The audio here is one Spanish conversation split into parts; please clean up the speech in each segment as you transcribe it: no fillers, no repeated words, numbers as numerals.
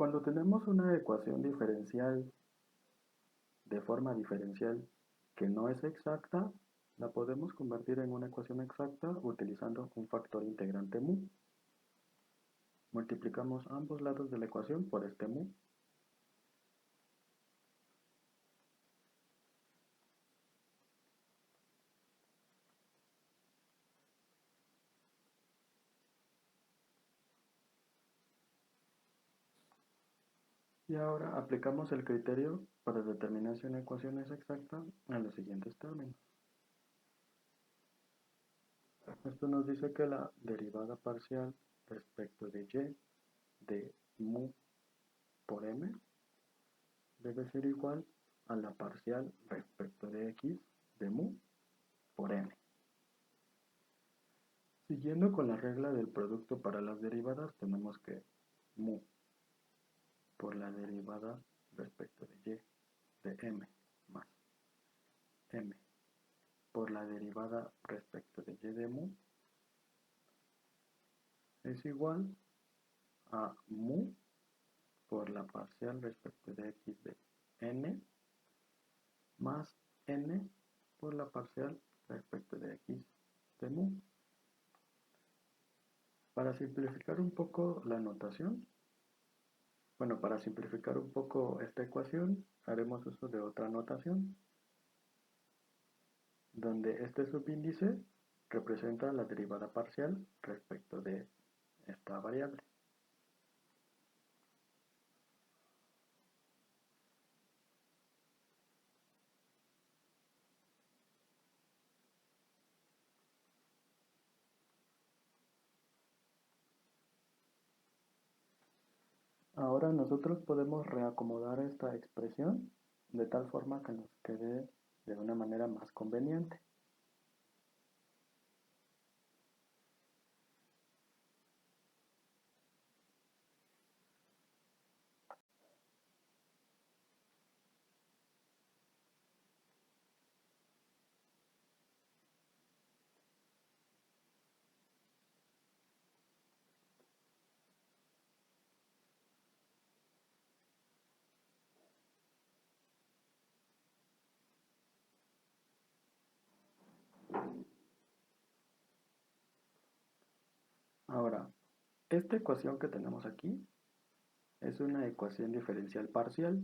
Cuando tenemos una ecuación diferencial de forma diferencial que no es exacta, la podemos convertir en una ecuación exacta utilizando un factor integrante mu. Multiplicamos ambos lados de la ecuación por este mu. Y ahora aplicamos el criterio para determinar si una ecuación es exacta en los siguientes términos. Esto nos dice que la derivada parcial respecto de y de mu por m debe ser igual a la parcial respecto de x de mu por m. Siguiendo con la regla del producto para las derivadas, tenemos que mu por la derivada respecto de y de m más m por la derivada respecto de y de mu es igual a mu por la parcial respecto de x de n más n por la parcial respecto de x de mu. Para simplificar un poco la notación, para simplificar un poco esta ecuación, haremos uso de otra notación, donde este subíndice representa la derivada parcial respecto de esta variable. Ahora nosotros podemos reacomodar esta expresión de tal forma que nos quede de una manera más conveniente. Ahora, esta ecuación que tenemos aquí es una ecuación diferencial parcial.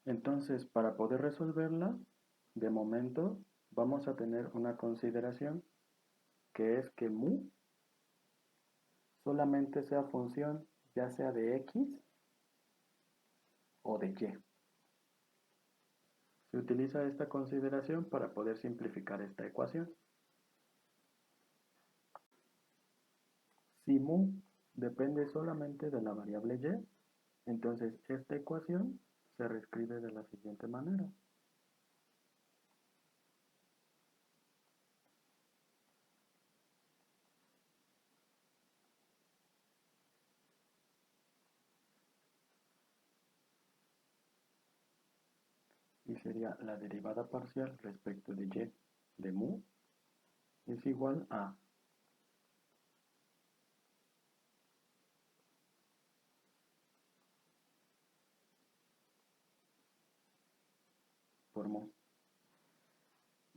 Entonces, para poder resolverla, de momento vamos a tener una consideración que es que mu solamente sea función ya sea de x o de y. Se utiliza esta consideración para poder simplificar esta ecuación. Si mu depende solamente de la variable y, entonces esta ecuación se reescribe de la siguiente manera. Y sería la derivada parcial respecto de y de mu es igual a por mu.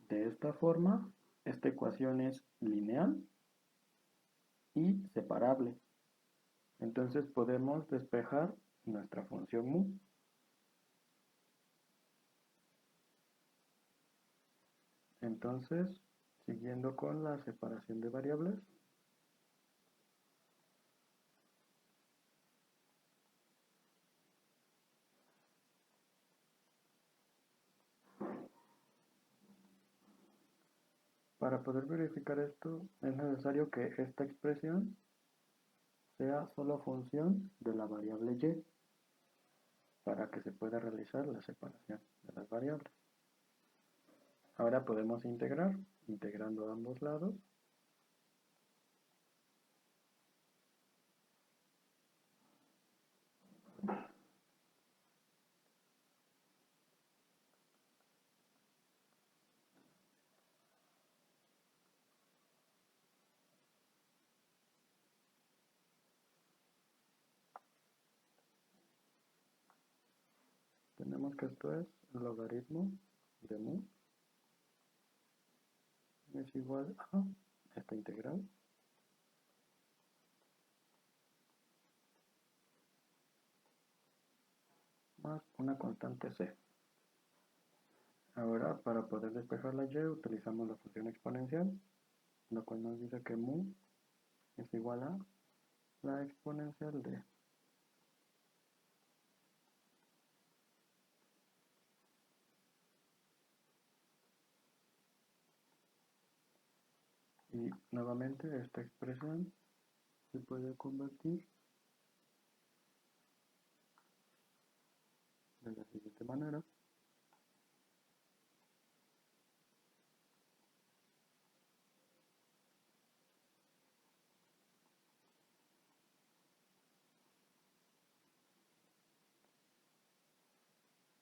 De esta forma, esta ecuación es lineal y separable. Entonces podemos despejar nuestra función mu. Entonces, siguiendo con la separación de variables, para poder verificar esto es necesario que esta expresión sea solo función de la variable y para que se pueda realizar la separación de las variables. Ahora podemos integrar, integrando ambos lados. Recordemos que esto es el logaritmo de mu es igual a esta integral más una constante c. Ahora, para poder despejar la y, utilizamos la función exponencial, lo cual nos dice que mu es igual a la exponencial de y nuevamente esta expresión se puede convertir de la siguiente manera.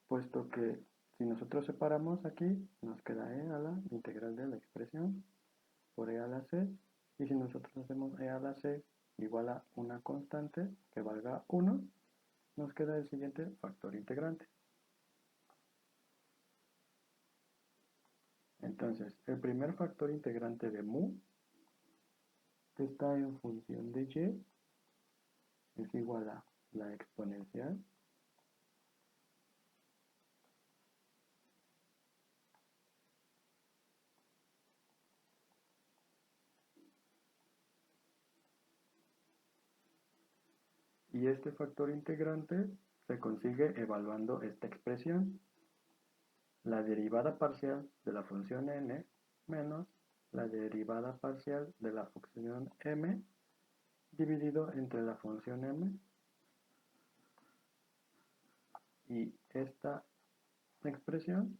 Puesto que si nosotros separamos aquí, nos queda e a la integral de la expresión por e a la c, y si nosotros hacemos e a la c igual a una constante que valga 1, nos queda el siguiente factor integrante. Entonces, el primer factor integrante de mu, que está en función de y, es igual a la exponencial y este factor integrante se consigue evaluando esta expresión, la derivada parcial de la función n menos la derivada parcial de la función m dividido entre la función m, y esta expresión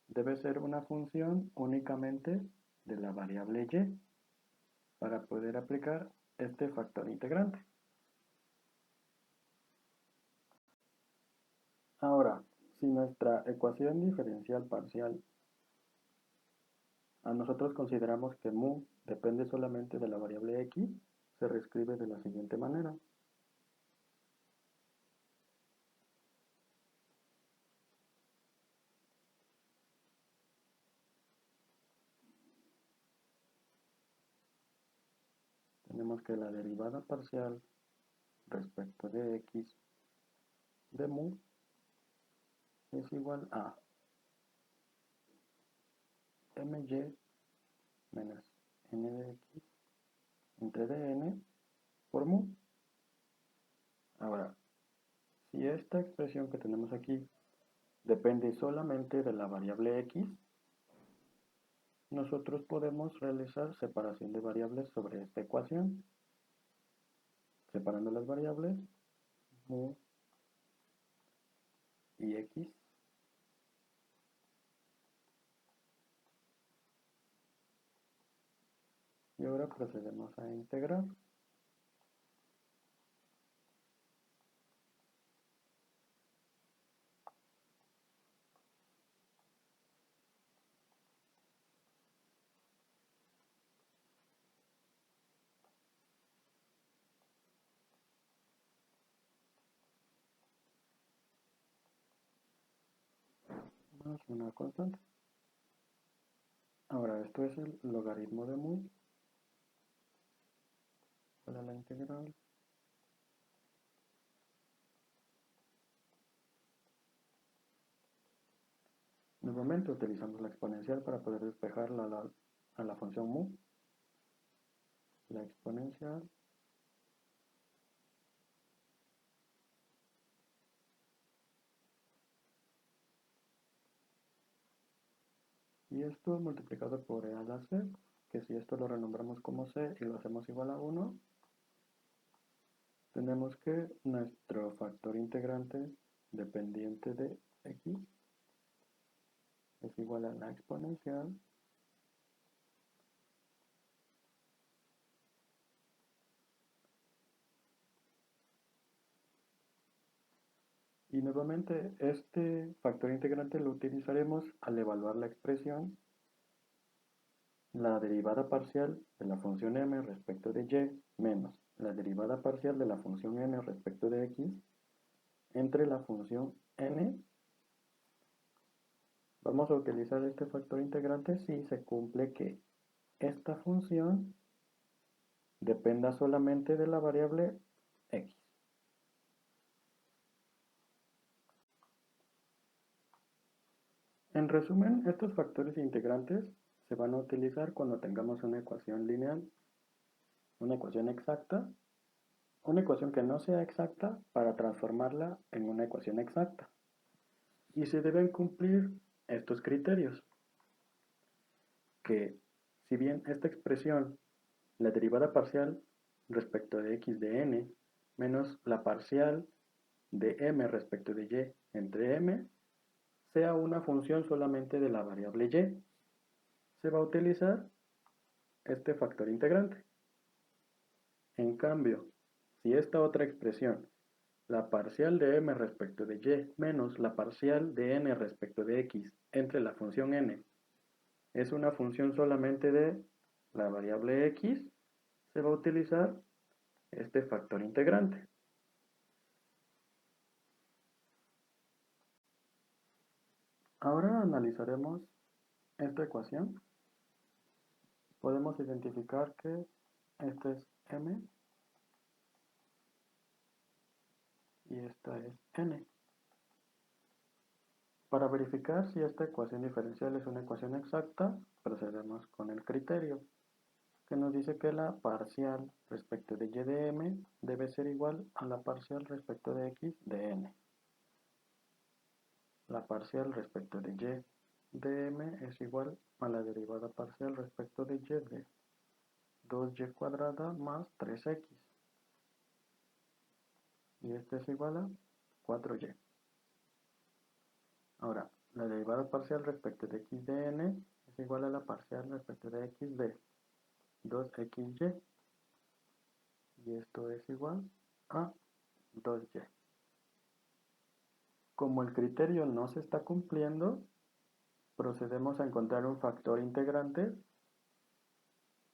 debe ser una función únicamente de la variable y para poder aplicar este factor integrante. Ahora, si nuestra ecuación diferencial parcial, a nosotros consideramos que mu depende solamente de la variable x, se reescribe de la siguiente manera. Tenemos que la derivada parcial respecto de x de mu es igual a my menos n de x entre dn por mu. Ahora, si esta expresión que tenemos aquí depende solamente de la variable x, nosotros podemos realizar separación de variables sobre esta ecuación. Separando las variables, mu y x, y ahora procedemos a integrar. Más una constante. Ahora, esto es el logaritmo de mu para la integral. Nuevamente utilizamos la exponencial para poder despejarla a la función mu. La exponencial y esto multiplicado por e a la c, que si esto lo renombramos como c y lo hacemos igual a 1, tenemos que nuestro factor integrante dependiente de x es igual a la exponencial y nuevamente este factor integrante lo utilizaremos al evaluar la expresión la derivada parcial de la función m respecto de y menos la derivada parcial de la función n respecto de x entre la función n Vamos a utilizar este factor integrante si se cumple que esta función dependa solamente de la variable x. En resumen, estos factores integrantes se van a utilizar cuando tengamos una ecuación lineal, una ecuación exacta, una ecuación que no sea exacta para transformarla en una ecuación exacta. Y se deben cumplir estos criterios, que si bien esta expresión, la derivada parcial respecto de x de n, menos la parcial de m respecto de y entre m, sea una función solamente de la variable y, se va a utilizar este factor integrante. En cambio, si esta otra expresión, la parcial de m respecto de y menos la parcial de n respecto de x entre la función n, es una función solamente de la variable x, se va a utilizar este factor integrante. Ahora analizaremos esta ecuación. Podemos identificar que este es m y esta es n. Para verificar si esta ecuación diferencial es una ecuación exacta, procedemos con el criterio, que nos dice que la parcial respecto de y de m debe ser igual a la parcial respecto de x de n. La parcial respecto de y de m es igual a la derivada parcial respecto de y de 2y cuadrada más 3x. Y este es igual a 4y. Ahora, la derivada parcial respecto de x de n es igual a la parcial respecto de x de 2xy. Y esto es igual a 2y. Como el criterio no se está cumpliendo, procedemos a encontrar un factor integrante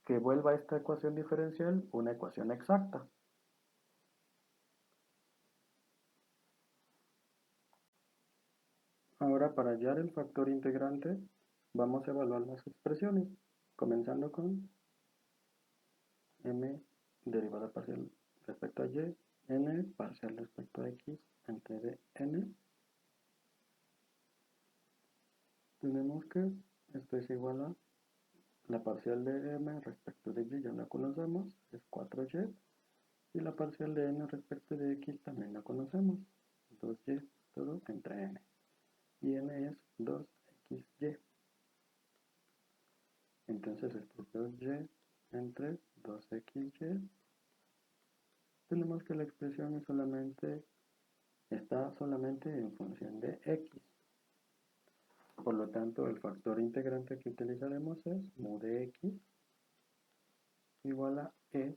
que vuelva a esta ecuación diferencial una ecuación exacta. Ahora, para hallar el factor integrante, vamos a evaluar las expresiones, comenzando con m derivada parcial respecto a y, n parcial respecto a x entre dn. Tenemos que esto es igual a la parcial de m respecto de y, ya la conocemos, es 4y, y la parcial de n respecto de x también la conocemos, 2y todo entre n, y n es 2xy. Entonces esto es 2y entre 2xy. Tenemos que la expresión está solamente en función de x. Por lo tanto, el factor integrante que utilizaremos es mu de x igual a e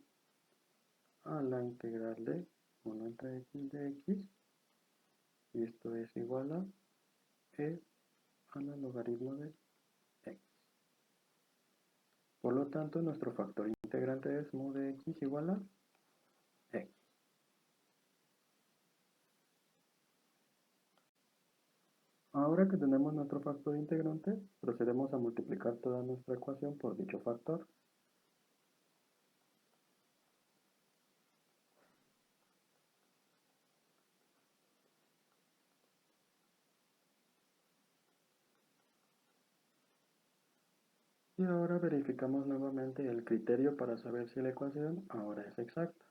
a la integral de 1 entre x de x, y esto es igual a e al logaritmo de x. Por lo tanto, nuestro factor integrante es mu de x igual a x. Ahora que tenemos nuestro factor integrante, procedemos a multiplicar toda nuestra ecuación por dicho factor. Y ahora verificamos nuevamente el criterio para saber si la ecuación ahora es exacta.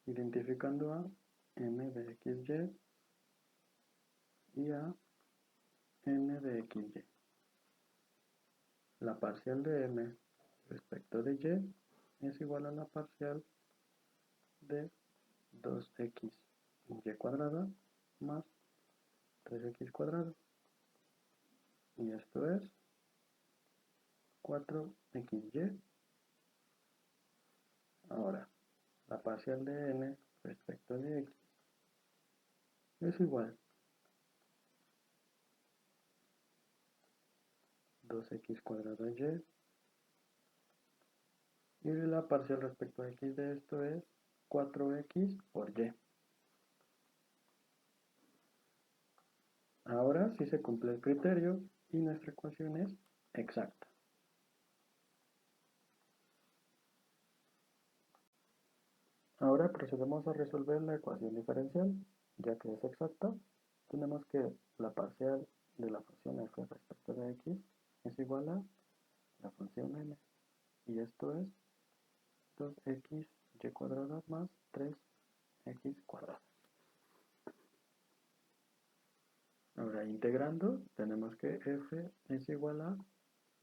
Identificando a m de xy y a n de xy. La parcial de m respecto de y es igual a la parcial de 2xy cuadrada más 3x cuadrado. Y esto es 4xy. Ahora, la parcial de n respecto de x es igual 2x cuadrado y la parcial respecto a x de esto es 4x por y. Ahora sí se cumple el criterio y nuestra ecuación es exacta. Ahora procedemos a resolver la ecuación diferencial. Ya que es exacta, tenemos que la parcial de la función f respecto de x es igual a la función n. Y esto es 2xy cuadrada más 3x cuadrada. Ahora integrando, tenemos que f es igual a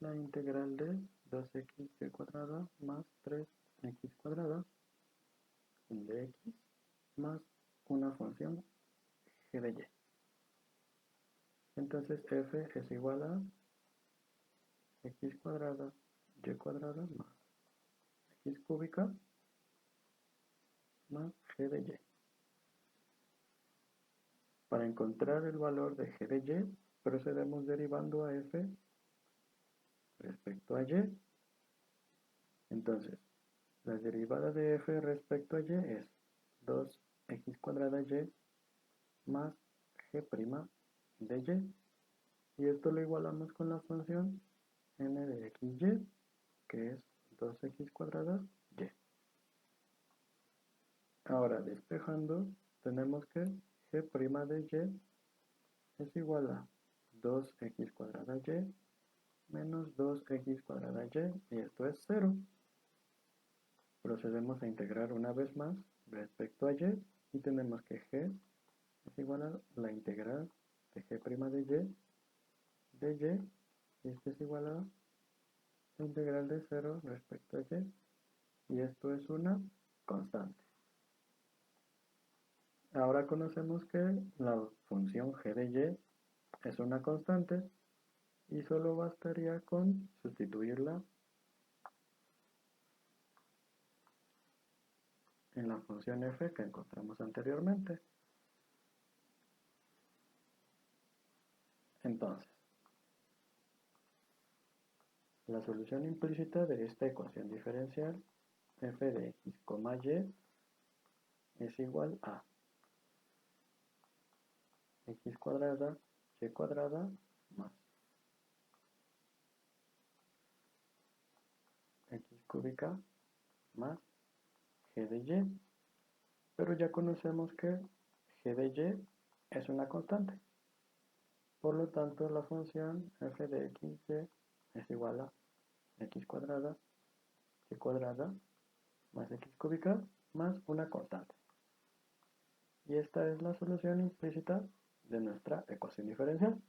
la integral de 2xy cuadrada más 3x cuadrada de x más una función g de y. Entonces f es igual a x cuadrada y cuadrada más x cúbica más g de y. Para encontrar el valor de g de y, procedemos derivando a f respecto a y. Entonces, la derivada de f respecto a y es 2x cuadrada y más g' de y. Y esto lo igualamos con la función n de xy, que es 2x cuadrada y. Ahora, despejando, tenemos que g' de y es igual a 2x cuadrada y menos 2x cuadrada y esto es 0. Procedemos a integrar una vez más respecto a y tenemos que g es igual a la integral de g' de y esto es igual a la integral de 0 respecto a y esto es una constante. Ahora conocemos que la función g de y es una constante y solo bastaría con sustituirla en la función f que encontramos anteriormente. Entonces, la solución implícita de esta ecuación diferencial f de x, y es igual a x cuadrada y cuadrada más x cúbica más g de y. Pero ya conocemos que g de y es una constante. Por lo tanto, la función f de x es igual a x cuadrada y cuadrada más x cúbica más una constante. Y esta es la solución implícita de nuestra ecuación diferencial.